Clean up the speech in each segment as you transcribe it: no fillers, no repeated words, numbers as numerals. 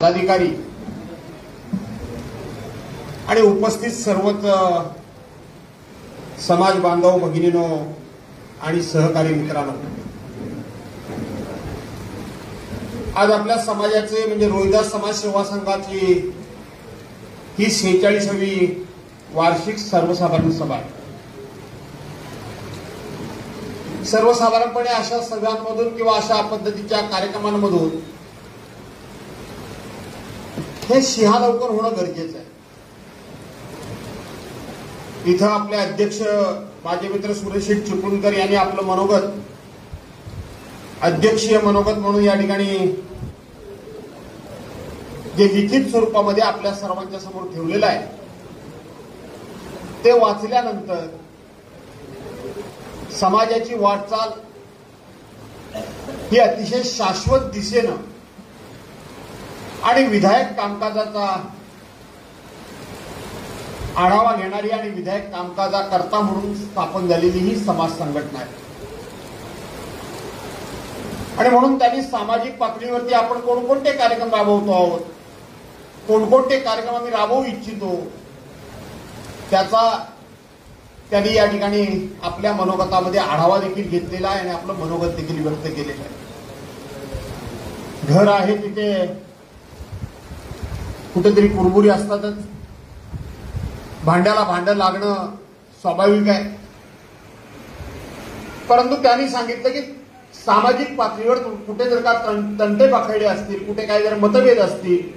अधिकारी आणि उपस्थित सर्वच समाज बांधव भगिनीनो आणि सहकारी मित्रांनो, आज आपल्या समाजाचे म्हणजे रोहिदास समाज सेवा संघाची ही 46वी वार्षिक सर्वसाधारण सभा आहे। सर्वसाधारणपणे अशा सभांमधून किंवा अशा पद्धतीच्या कार्यक्रमांमधून हे लवकर होणं गरजेचं आहे। इथं आपले अध्यक्ष माझे मित्र सुरेश चिपळूणकर यांनी आपलं मनोगत अध्यक्षीय मनोगत म्हणून या ठिकाणी जे लिखित स्वरूपामध्ये आपल्या सर्वांच्या समोर ठेवलेलं आहे ते वाचल्यानंतर समाजाची वाटचाल ही अतिशय शाश्वत दिशेनं आणि विधायक कामकाजाचा आढावा घेणारी आणि विधायक कामकाजाकरता म्हणून स्थापन झालेली ही समाज संघटना आहे। आणि म्हणून त्यांनी सामाजिक पातळीवरती आपण कोणकोणते कार्यक्रम राबवतो आहोत, कोणकोणते कार्यक्रम आम्ही राबवू इच्छितो, त्याचा त्यांनी या ठिकाणी आपल्या मनोगतामध्ये आढावा देखील घेतलेला आहे आणि आपलं मनोगत देखील व्यक्त केलेलं आहे। घर आहे तिथे कुठेतरी कुरबुरी असतातच, भांड्याला भांडं लागणं स्वाभाविक आहे, परंतु त्यांनी सांगितलं की सामाजिक पातळीवर कुठे जर का तंटे पाखडे असतील, कुठे काही जर मतभेद असतील,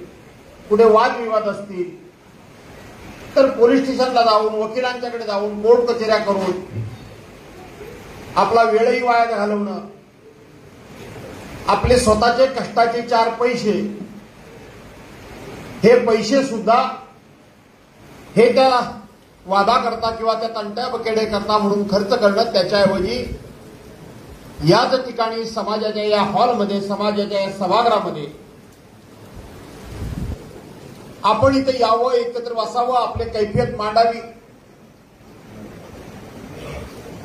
कुठे वादविवाद असतील तर पोलीस स्टेशनला जाऊन, वकिलांच्याकडे जाऊन, कोर्ट कचेऱ्या करून आपला वेळही वाया घालवणं, आपले स्वतःचे कष्टाचे 4 पैसे हे पैसे सुद्धा हे त्या वादाकरता किंवा त्या तंट्या बकेडे करता म्हणून खर्च करणं, त्याच्याऐवजी याच ठिकाणी समाजाच्या या हॉलमध्ये, समाजाच्या या सभागृहामध्ये आपण इथे यावं, एकत्र बसावं, आपले कैफियत मांडावी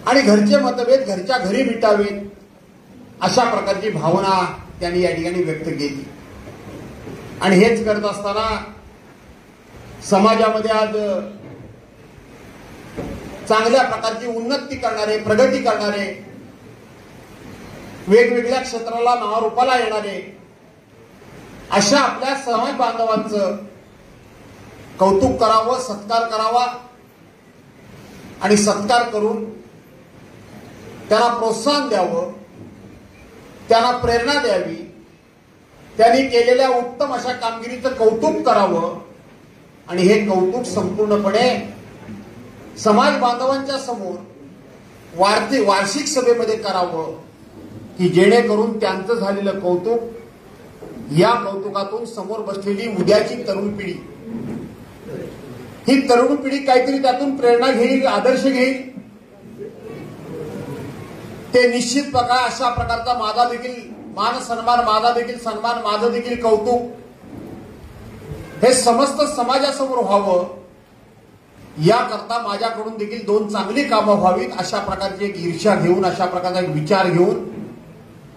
आणि घरचे मतभेद घरच्या घरी मिटावेत, अशा प्रकारची भावना त्यांनी या ठिकाणी व्यक्त केली। आणि हेच करत असताना समाजामध्ये आज चांगल्या प्रकारची उन्नती करणारे, प्रगती करणारे, वेगवेगळ्या क्षेत्राला नावारूपाला येणारे अशा आपल्या समाज बांधवांचं कौतुक करावं, सत्कार करावा आणि सत्कार करून त्यांना प्रोत्साहन द्यावं, त्यांना प्रेरणा द्यावी, त्यांनी केलेल्या उत्तम अशा कामगिरीचं कौतुक करावं आणि हे कौतुक संपूर्णपणे समाज बांधवांच्या समोर वार्षिक सभेमध्ये करावं की जेणेकरून त्यांचं झालेलं कौतुक या कौतुकातून समोर बसलेली उद्याची तरुण पिढी, ही तरुण पिढी काहीतरी त्यातून प्रेरणा घेईल, आदर्श घेईल। ते निश्चित बघा अशा प्रकारचा माझा देखील मान सन्मान, माझा देखील सन्मान, माझं देखील कौतुक हे समस्त समाजासमोर व्हावं, याकरता माझ्याकडून देखील 2 चांगली कामं व्हावीत, अशा प्रकारची एक ईर्ष्या घेऊन, अशा प्रकारचा एक विचार घेऊन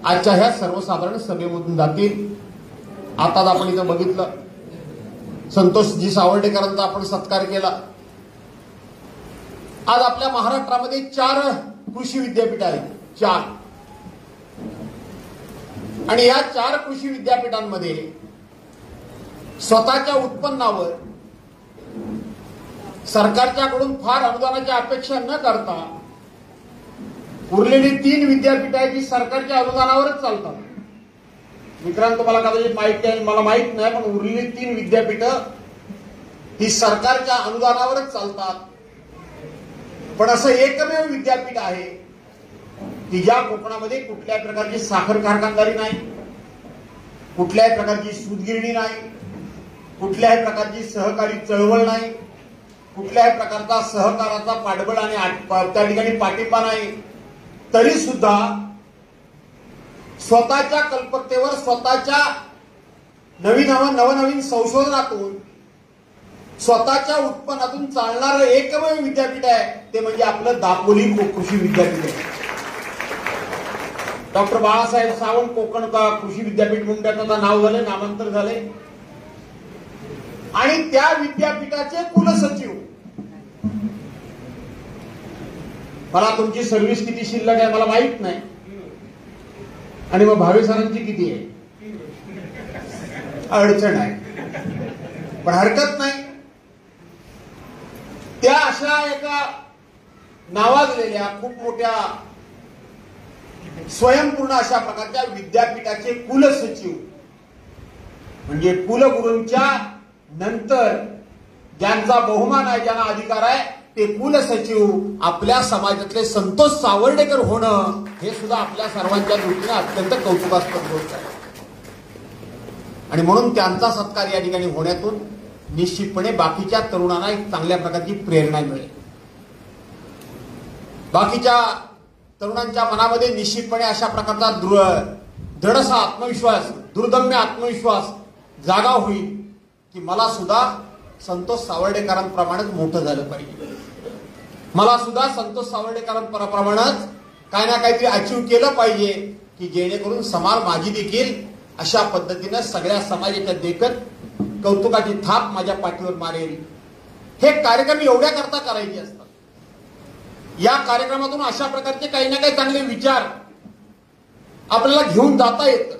आजच्या ह्या सर्वसाधारण सभेमधून जातील। आताच आपण इथं बघितलं संतोषजी सावर्डेकरांचा आपण सत्कार केला। आज आपल्या महाराष्ट्रामध्ये 4 कृषी विद्यापीठ आहेत, 4, आणि या 4 कृषी विद्यापीठांमध्ये स्वतःच्या उत्पन्नावर सरकारच्याकडून फार अनुदानाची अपेक्षा न करता उरलेली 3 विद्यापीठ आहेत जी सरकारच्या अनुदानावरच चालतात। मित्रांनो, तुम्हाला कदाचित माहिती आहे, मला माहित नाही, पण उरलेली 3 विद्यापीठ ही सरकारच्या अनुदानावरच चालतात। पण असं एकमेव विद्यापीठ आहे की ज्या कोकणामध्ये कुठल्याही प्रकारची साखर कारखानदारी नाही, कुठल्याही प्रकारची सूतगिरणी नाही, कुठल्याही प्रकारची सहकारी चळवळ नाही, कुठल्याही प्रकारचा सहकाराचा पाठबळ आणि त्या ठिकाणी पाठिंबा नाही, तरी सुद्धा स्वतःच्या कल्पकतेवर, स्वतःच्या नवनवीन संशोधनातून, स्वतःच्या उत्पन्नातून चालणारं एकमेव विद्यापीठ आहे ते म्हणजे आपलं दापोली कृषी विद्यापीठ आहे। डॉक्टर बाळासाहेब सावंत कोकण कृषी विद्यापीठ म्हणून त्याचं नाव झालंय, नामांतर झालंय। आणि त्या विद्यापीठाचे कुलसचिव. मला तुमची सर्व्हिस किती शिल्लक आहे मला माहित नाही, आणि मग भावे सरांची किती आहे अडचण आहे, पण हरकत नाही. त्या अशा एका नावाजलेल्या खूप मोठ्या स्वयंपूर्ण अशा प्रकारच्या विद्यापीठाचे कुलसचिव, म्हणजे कुलगुरूंच्या नंतर ज्यांचा बहुमान आहे, ज्यांना अधिकार आहे, ते कुलसचिव आपल्या समाजातले संतोष सावर्डेकर होणं हे सुद्धा आपल्या सर्वांच्या दृष्टीने अत्यंत कौतुकास्पद गोष्ट आहे. आणि म्हणून त्यांचा सत्कार या ठिकाणी होण्यातून निश्चितपणे बाकीच्या तरुणांना एक चांगल्या प्रकारची प्रेरणा मिळेल. बाकीच्या तरुणांच्या मनामध्ये निश्चितपणे अशा प्रकारचा दृढसा आत्मविश्वास, दुर्दम्य आत्मविश्वास जागा होईल की मला सुद्धा संतोष सावर्डेकरांप्रमाणेच मोठं झालं पाहिजे, मला सुद्धा संतोष सावर्डेकरांप्रमाणेच काय ना काहीतरी अचीव केलं पाहिजे, की जेणेकरून समाज माझी देखील अशा पद्धतीनं सगळ्या समाजाच्या देखत कौतुकाची थाप माझ्या पाठीवर मारेल. हे कार्यक्रम एवढ्या करता करायचे असतात. या कार्यक्रमातून अशा प्रकारचे काही ना काही चांगले विचार आपल्याला घेऊन जाता येतं,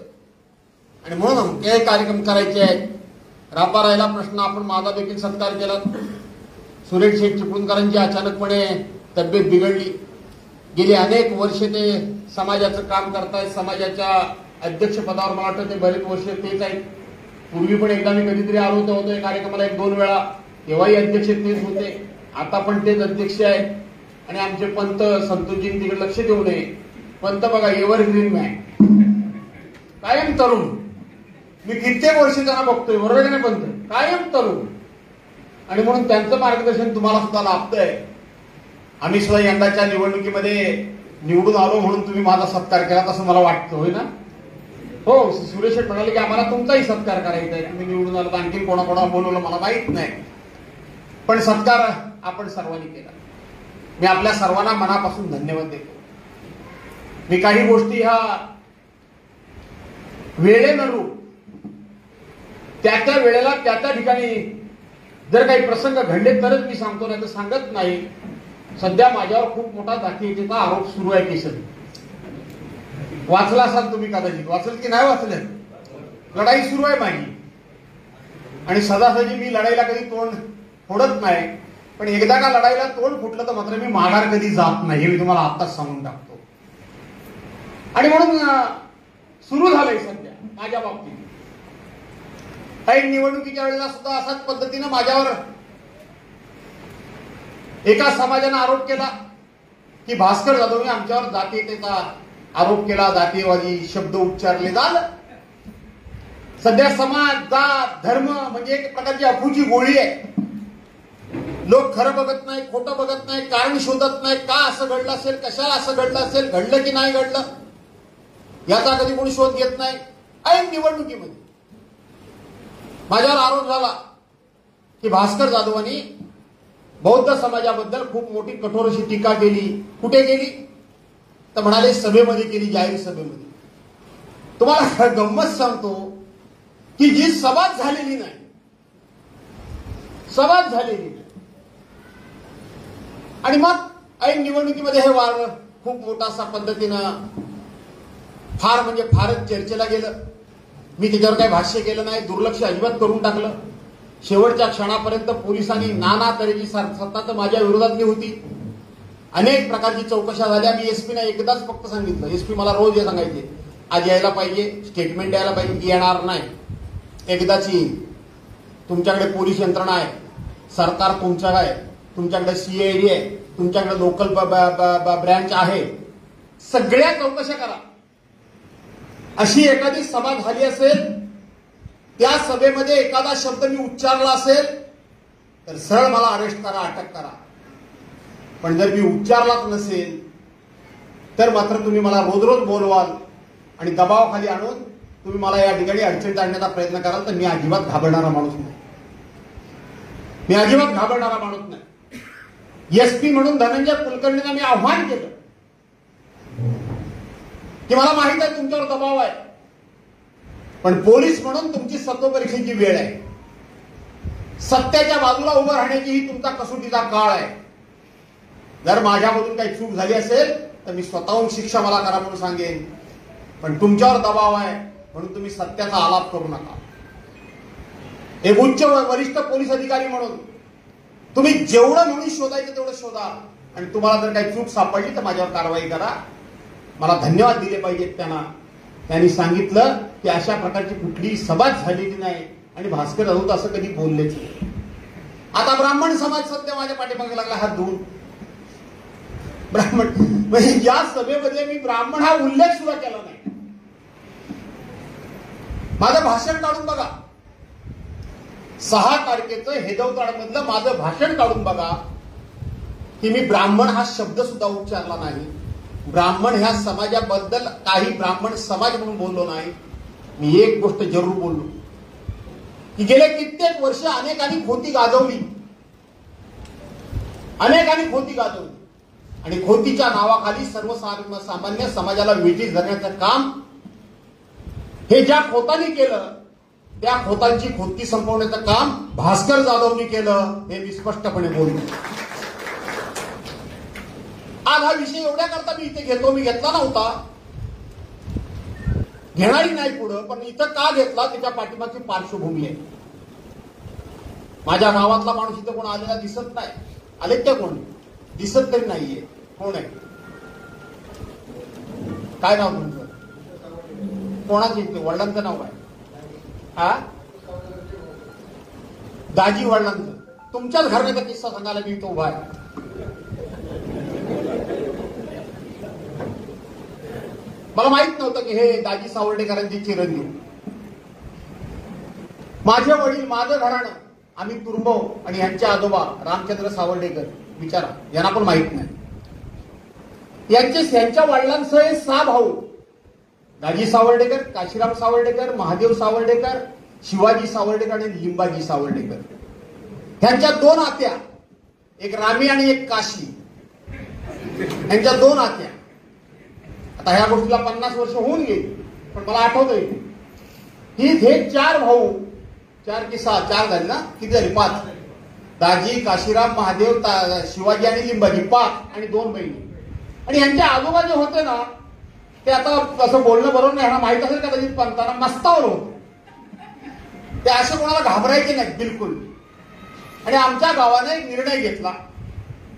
आणि म्हणून हे कार्यक्रम करायचे आहेत. रापा राहिला प्रश्न, आपण माझा देखील सत्कार केला. सुरेश शेठ चिपळूणकरांची अचानकपणे तब्येत बिघडली. गेली अनेक वर्षे ते समाजाचं काम करतायत, समाजाच्या अध्यक्षपदावर मला वाटतं ते बरेच वर्ष तेच आहेत. पूर्वी पण एकदा मी कधीतरी आलो होतो या कार्यक्रमाला 1-2 वेळा, तेव्हाही अध्यक्ष तेच होते, आता पण तेच अध्यक्ष आहेत. आणि आमचे पंत संतोषजी तिकडे लक्ष देऊ नये. पंत बघा एव्हरग्रीन मॅन, कायम तरुण. मी कित्येक वर्ष त्यांना बघतोय, बरोबर आहे ना पंत, कायम तरुण. आणि म्हणून त्यांचं मार्गदर्शन तुम्हाला सुद्धा लाभतंय. आम्ही सुद्धा यंदाच्या निवडणुकीमध्ये निवडून आलो म्हणून तुम्ही माझा सत्कार केला असं मला वाटतं, होय ना? हो, सुरेश शेठ म्हणाले की आम्हाला तुमचाही सत्कार करायचा आहे. तुम्ही निवडून आला, आणखी कोणाकोणा बोलवलं मला माहित नाही, पण सत्कार आपण सर्वांनी केला. मी आपल्या सर्वांना मनापासून धन्यवाद देतो. मी काही गोष्टी ह्या वेळेनुरूप त्या त्या वेळेला त्या त्या ठिकाणी जर काही प्रसंग घडले तरच मी सांगतो, नाही तर सांगत नाही. सध्या माझ्यावर खूप मोठा जातीयतेचा आरोप सुरू आहे. केशव वाचला असाल तुम्ही, कदाचित वाचल की नाही वाचलं. लढाई सुरू आहे माझी, आणि सदासजी मी लढाईला कधी तोंड फोडत नाही, पण एकदा का लढाईला तोंड फुटलं तर मात्र मी माघार कधी जात नाही, हे मी तुम्हाला आत्ताच सांगून टाकतो. आणि म्हणून सुरू झालंय सध्या माझ्या बाबतीत. काही निवडणुकीच्या वेळेला सुद्धा अशाच पद्धतीनं माझ्यावर एका समाजाने आरोप केला की भास्कर जाधवने आमच्यावर जातीयतेचा आरोप केला, जातीयवादी शब्द उच्चारले. झालं. सध्या समाज, जात, धर्म म्हणजे एक प्रकारची अफूची गोळी आहे. लोक खरं बघत नाही, खोटं बघत नाही, कारण शोधत नाही. का असं घडलं असेल, कशाला असं घडलं असेल, घडलं की नाही घडलं याचा कधी कोणी शोध घेत नाही. ऐन निवडणुकीमध्ये माझ्यावर आरोप झाला की भास्कर जाधवांनी बौद्ध समाजाबद्दल खूप मोठी कठोर अशी टीका केली. कुठे केली तर म्हणाले सभेमध्ये केली, जाहीर सभेमध्ये. तुम्हाला गंमत सांगतो की जी सभाच झालेली नाही, सभाच झालेली नाही, आणि मग ऐन निवडणुकीमध्ये हे वार खूप मोठा असा पद्धतीनं फार म्हणजे फारच चर्चेला गेलं. मी त्याच्यावर काही भाष्य केलं नाही, दुर्लक्ष अजिबात करून टाकलं. शेवटच्या क्षणापर्यंत पोलिसांनी नाना तऱ्हेची सत्ता तर माझ्या विरोधातली होती. अनेक प्रकारची चौकशा झाल्या. मी एसपीना एकदाच फक्त सांगितलं, एसपी मला रोज हे सांगायचे, आज यायला पाहिजे, स्टेटमेंट द्यायला पाहिजे. येणार नाही, एकदाच येईल. तुमच्याकडे पोलीस यंत्रणा आहे, सरकार तुमचं आहे, तुमच्याकडे सीआयडी आहे, तुमच्याकडे लोकल ब्रँच आहे, सगळ्या चौकशा करा. अशी एखादी सभा झाली असेल, त्या सभेमध्ये एखादा शब्द मी उच्चारला असेल तर सरळ मला अरेस्ट करा, अटक करा. पण जर मी उच्चारलाच नसेल तर मात्र तुम्ही मला रोज रोज बोलवाल आणि दबावाखाली आणून तुम्ही मला या ठिकाणी अडचणीत आणण्याचा प्रयत्न कराल तर मी अजिबात घाबरणारा माणूस नाही. मी अजिबात घाबरणारा माणूस नाही. एसपी म्हणून धनंजय कुलकर्णींना मी आव्हान केलं की मला माहित आहे तुमच्यावर दबाव आहे, पण पोलीस म्हणून तुमची सत्वपरीक्षेची वेळ आहे. सत्याच्या बाजूला उभं राहण्याची ही तुमचा कसोटीचा काळ आहे. जर माझ्यामधून काही चूक झाली असेल तर मी स्वतःहून शिक्षा मला करा म्हणून सांगेन, पण तुमच्यावर दबाव आहे म्हणून तुम्ही सत्याचा आलाप करू नका. एक उच्च वरिष्ठ पोलीस अधिकारी म्हणून तुम्ही जेवढं म्हणून शोधायचं तेवढं शोधा, आणि तुम्हाला जर काही चूक सापडली तर माझ्यावर कारवाई करा. मला धन्यवाद दिले पाहिजेत त्यांनी सांगितलं की अशा प्रकारची कुठलीही सभाच झालेली नाही आणि भास्कर राऊत असं कधी बोललेच नाही. आता ब्राह्मण समाज सध्या माझ्या पाठीमागे लागला हात धुवून. ब्राह्मण म्हणजे या सभेमध्ये मी ब्राह्मण हा उल्लेख सुद्धा केला नाही. माझं भाषण काढून बघा, 6 तारखेचं हेदवताडमधलं माझं भाषण काढून बघा की मी ब्राह्मण हा शब्द सुद्धा उच्चारला नाही. ब्राह्मण ह्या समाजाबद्दल काही ब्राह्मण समाज म्हणून बोललो नाही. मी एक गोष्ट जरूर बोललो की गेले कित्येक वर्ष अनेकांनी खोती गाजवली आणि खोतीच्या नावाखाली सर्वसामान्य समाजाला वेठीस धरण्याचं काम हे ज्या खोतांनी केलं त्या खोतांची खोती संपवण्याचं काम भास्कर जाधवनी केलं, हे मी स्पष्टपणे बोलतो. आज हा विषय एवढ्या करता मी इथे घेतो, मी घेतला नव्हता, घेणारी नाही पुढं, पण इथं का घेतला त्याच्या पाठीमागची पार्श्वभूमी आहे. माझ्या गावातला माणूस इथं कोण आलेला दिसत नाही. आलेत त्या कोण? दिसत तरी नाहीये. कोण आहे? काय नाव तुमचं? कोणाचं इथे? वडिलांचं नाव काय? हा, दाजी वडिलांचं. तुमच्याच घराण्याचा किस्सा सांगायला मी इथं उभा आहे. मला माहित नव्हतं की हे दाजी सावर्डेकरांचे चिरंजीव. माझे वडील, माझं घराणं, आम्ही तुरुंबव आणि यांचे आजोबा रामचंद्र सावर्डेकर, विचारा, यांना पण माहित नाही. यांच्या वडिलांसह 6 भाऊ, दाजी सावर्डेकर, काशीराम सावर्डेकर, महादेव सावर्डेकर, शिवाजी सावर्डेकर आणि लिंबाजी सावर्डेकर. ह्यांच्या 2 आत्या, एक रामी आणि एक काशी, यांच्या 2 आत्या. आता ह्या गोष्टीला 50 वर्ष होऊन गेली, पण मला आठवतंय ही हे 4 भाऊ, 4 की 6, 4 झाले ना, किती झाली? 5. दाजी, काशीराम, महादेव, शिवाजी आणि लिंबाजी 5 आणि 2 बहिणी. आणि यांचे आजोबा जे होते ना, ते आता असं बोलणं बरोबर नाही, ह्यांना माहित असेल कदाचित, पंतांना मस्तावर होते. ते असे कोणाला घाबरायचे नाहीत बिलकुल. आणि आमच्या गावाने एक निर्णय घेतला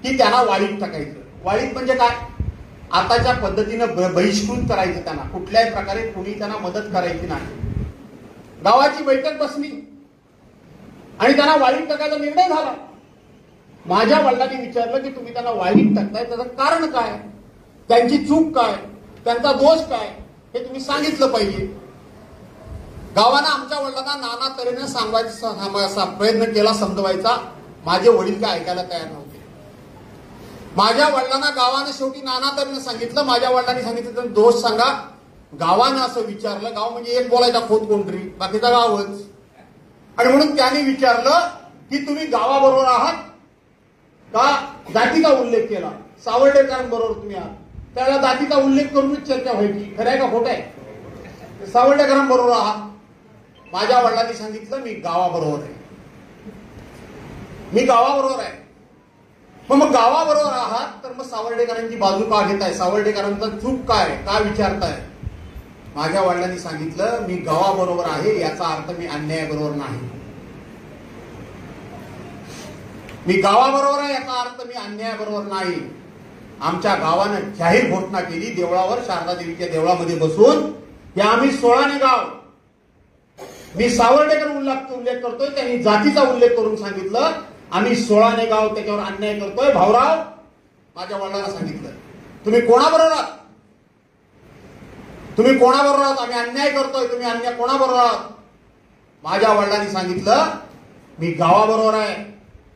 की त्यांना वाळीत टाकायचं. वाळीत म्हणजे काय? आताच्या पद्धतीनं बहिष्कृत करायचं त्यांना, कुठल्याही प्रकारे कुणी त्यांना मदत करायची नाही. गावाची बैठक बसली आणि त्यांना वाळीत टाकायचा निर्णय झाला. माझ्या वडिलांनी विचारलं की तुम्ही त्यांना वाळीत टाकताय, त्याचं कारण काय, त्यांची चूक काय, त्यांचा दोष काय, हे तुम्ही सांगितलं पाहिजे. गावानं आमच्या वडिलांना नाना तऱ्हेनं सांगवायचा प्रयत्न केला, समजवायचा. माझे वडील काय ऐकायला तयार नव्हते. माझ्या वडिलांना गावानं शेवटी नाना तऱ्हेनं सांगितलं. माझ्या वडिलांनी सांगितलं तर दोष सांगा. गावानं असं विचारलं, गाव म्हणजे एक बोलायचा खोत कोणतरी, बाकीचा गावच. आणि म्हणून त्यांनी विचारलं की तुम्ही गावाबरोबर आहात का? जातीचा उल्लेख केला. सावर्डेकरांबरोबर तुम्ही आहात. त्यावेळेला जातीचा उल्लेख करूनच चर्चा व्हायची. खरं आहे का खोटं आहे? सावर्डेकरांबरोबर आहात. माझ्या वडिलांनी सांगितलं मी गावाबरोबर आहे, मी गावाबरोबर आहे. मग गावाबरोबर आहात तर मग सावर्डेकरांची बाजू का घेताय? सावर्डेकरांचा चूक काय, का विचारताय? माझ्या वडिलांनी सांगितलं मी गावाबरोबर आहे, याचा अर्थ मी अन्यायाबरोबर नाही. मी गावाबरोबर आहे याचा अर्थ मी अन्यायाबरोबर नाही. आमच्या गावानं जाहीर घोषणा केली देवळावर, शारदा देवीच्या देवळामध्ये बसून, की आम्ही 16ने गाव. मी सावर्डेकर उल्लेख करतोय, त्यांनी जातीचा उल्लेख करून सांगितलं आम्ही 16ने गाव त्याच्यावर अन्याय करतोय. भाऊराव, माझ्या वडिलांना सांगितलं तुम्ही कोणाबरोबर आहात? तुम्ही कोणाबरोबर आहात? आम्ही अन्याय करतोय, तुम्ही अन्याय कोणाबरोबर आहात? माझ्या वडिलांनी सांगितलं मी गावाबरोबर आहे,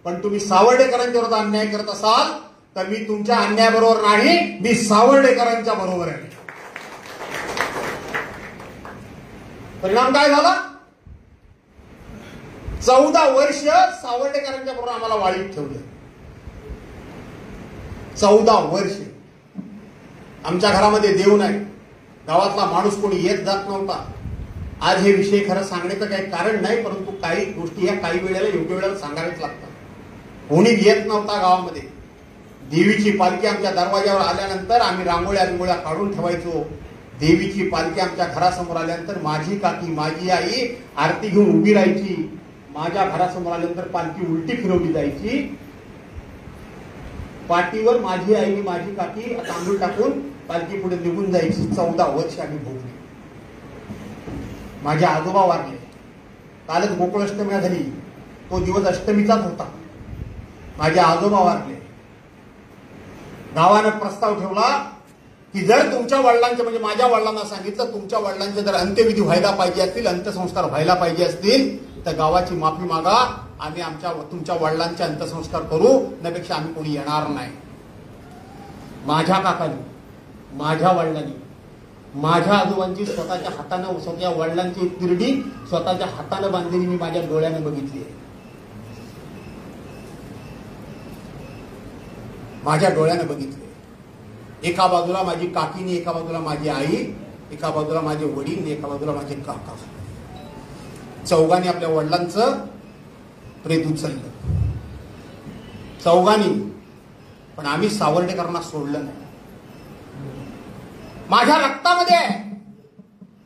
पण तुम्ही सावर्डेकरांच्या अन्याय करत असाल तर मी तुमच्या अन्यायाबरोबर नाही, मी सावर्डेकरांच्या बरोबर आहे. परिणाम काय झाला? 14 वर्ष सावर्डेकरांच्या बरोबर आम्हाला वाळीत ठेवलं. 14 वर्ष. आमच्या घरामध्ये देव नाही, गावातला माणूस कोणी येत जात नव्हता. आज हे विषय खरं सांगण्याचं काही कारण नाही, परंतु काही गोष्टी या काही वेळेला योग्य वेळेला सांगावेच लागतात. कोणी येत नव्हता गावामध्ये. देवीची पालखी आमच्या दरवाजावर आल्यानंतर आम्ही रांगोळ्या काढून ठेवायचो. देवीची पालखी आमच्या घरासमोर आल्यानंतर माझी काकी माझी आई आरती घेऊन उभी राहायची. माझ्या घरासमोर आल्यानंतर पालखी उलटी फिरवली जायची. पाठीवर माझी आई माझी काकी तांदूळ टाकून पालखी पुढे निघून जायची. 14 वर्ष आम्ही भोगली. माझे आजोबा वारले. कालच गोकुळाष्टमी झाली. तो दिवस अष्टमीचाच होता. माझे आजोबा वारले. गावानं प्रस्ताव ठेवला की जर तुमच्या वडिलांचे म्हणजे माझ्या वडिलांना सांगितलं तुमच्या वडिलांचे जर अंत्यविधी व्हायला पाहिजे असतील, अंत्यसंस्कार व्हायला पाहिजे असतील तर गावाची माफी मागा. आम्ही तुमच्या वडिलांचे अंत्यसंस्कार करू, त्यापेक्षा आम्ही कोणी येणार नाही. माझ्या काकांनी माझ्या वडिलांनी माझ्या आजोबांची स्वतःच्या हाताने स्वतःच्या वडिलांची तिरडी स्वतःच्या हाताने बांधलेली मी माझ्या डोळ्याने बघितली आहे. माझ्या डोळ्याने बघितले. एका बाजूला माझी काकीनी, एका बाजूला माझी आई, एका बाजूला माझे वडील, एका बाजूला माझे काका. चौघांनी आपल्या वडिलांचं प्रेत उचललं. चौघांनी. पण आम्ही सावर्डेकरांना सोडलं नाही. माझ्या रक्तामध्ये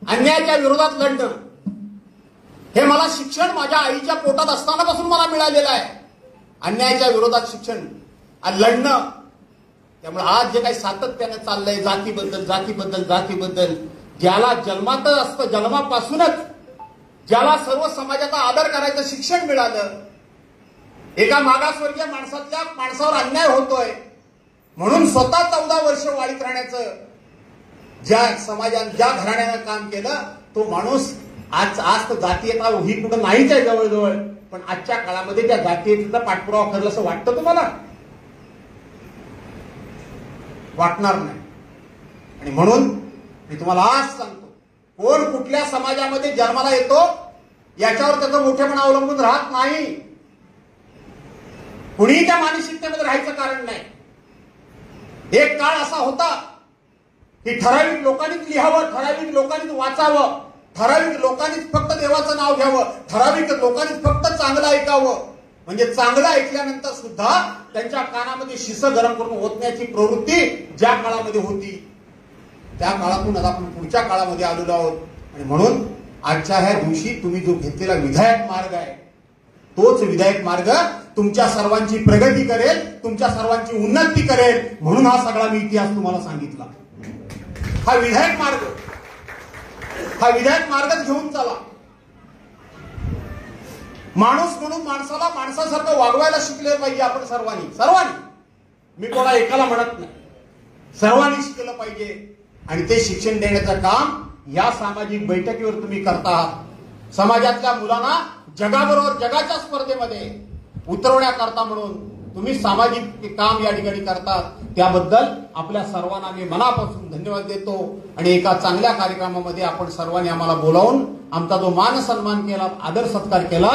अन्यायाच्या विरोधात लढणं हे मला शिक्षण माझ्या आईच्या पोटात असतानापासून मला मिळालेलं आहे. अन्यायाच्या विरोधात शिक्षण लढणं. त्यामुळे आज जे काही सातत्याने चाललंय जातीबद्दल ज्याला जन्मात असतं, जन्मापासूनच ज्याला सर्व समाजाचा आदर करायचं शिक्षण मिळालं, एका मागासवर्गीय माणसावर अन्याय होतोय म्हणून स्वतः 14 वर्ष वाळीत राहण्याचं ज्या समाजाने ज्या घराण्यानं काम केलं तो माणूस आज तर जातीयता ही कुठं नाहीच आहे जवळजवळ. पण आजच्या काळामध्ये त्या जातीयतेचा पाठपुरावा करेल असं वाटतं तुम्हाला? वाटणार नाही. आणि म्हणून मी तुम्हाला आज सांगतो, कोण कुठल्या समाजामध्ये जन्माला येतो याच्यावर त्याचं मोठेपणा अवलंबून राहत नाही. कुणीही त्या मानसिकतेमध्ये राहायचं कारण नाही. एक काळ असा होता की ठराविक लोकांनीच लिहावं, ठराविक लोकांनीच वाचावं, ठराविक लोकांनीच फक्त देवाचं नाव घ्यावं, ठराविक लोकांनीच फक्त चांगलं ऐकावं. म्हणजे चांगलं ऐकल्यानंतर सुद्धा त्यांच्या कानामध्ये शिस गरम करून ओतण्याची प्रवृत्ती ज्या काळामध्ये होती त्या काळातून आता आपण पुढच्या काळामध्ये आलेलो आहोत. आणि म्हणून आजच्या ह्या दिवशी तुम्ही जो घेतलेला विधायक मार्ग आहे तोच विधायक मार्ग तुमच्या सर्वांची प्रगती करेल, तुमच्या सर्वांची उन्नती करेल. म्हणून हा सगळा मी इतिहास तुम्हाला सांगितला. हा विधायक मार्गच घेऊन चला. माणूस म्हणून माणसाला माणसासारखं वागवायला शिकले पाहिजे आपण सर्वांनी. मी कोणा एकाला म्हणत नाही, सर्वांनी शिकलं पाहिजे. आणि ते शिक्षण देण्याचं काम या सामाजिक बैठकीवर तुम्ही करता आहात. समाजातल्या मुलांना जगाबरोबर जगाच्या स्पर्धेमध्ये उतरवण्याकरता म्हणून तुम्ही सामाजिक काम या ठिकाणी करतात. त्याबद्दल आपल्या सर्वांना मी मनापासून धन्यवाद देतो. आणि एका चांगल्या कार्यक्रमामध्ये आपण सर्वांनी आम्हाला बोलावून आमचा जो मान सन्मान केला, आदर सत्कार केला,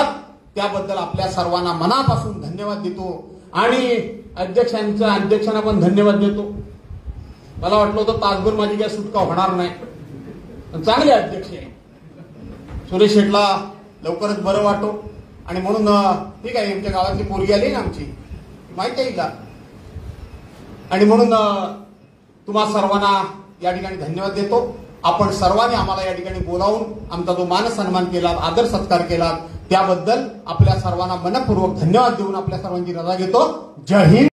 त्याबद्दल आपल्या सर्वांना मनापासून धन्यवाद देतो. आणि अध्यक्षांना पण धन्यवाद देतो. मला वाटलं होतं तासभर माझी काही सुटका होणार नाही, पण चांगले अध्यक्ष आहे. सुरेश शेटला लवकरच बरं वाटो. आणि म्हणून ठीक आहे, आमच्या गावातली पोरगी आली ना आमची, माहिती आहे का. आणि म्हणून तुम्हा सर्वांना या ठिकाणी धन्यवाद देतो. आपण सर्वांनी आम्हाला या ठिकाणी बोलावून आमचा जो मान सन्मान केला, आदर सत्कार केला, त्याबद्दल आपल्या सर्वांना मनपूर्वक धन्यवाद देऊन आपल्या सर्वांची रजा घेतो. जय हिंद.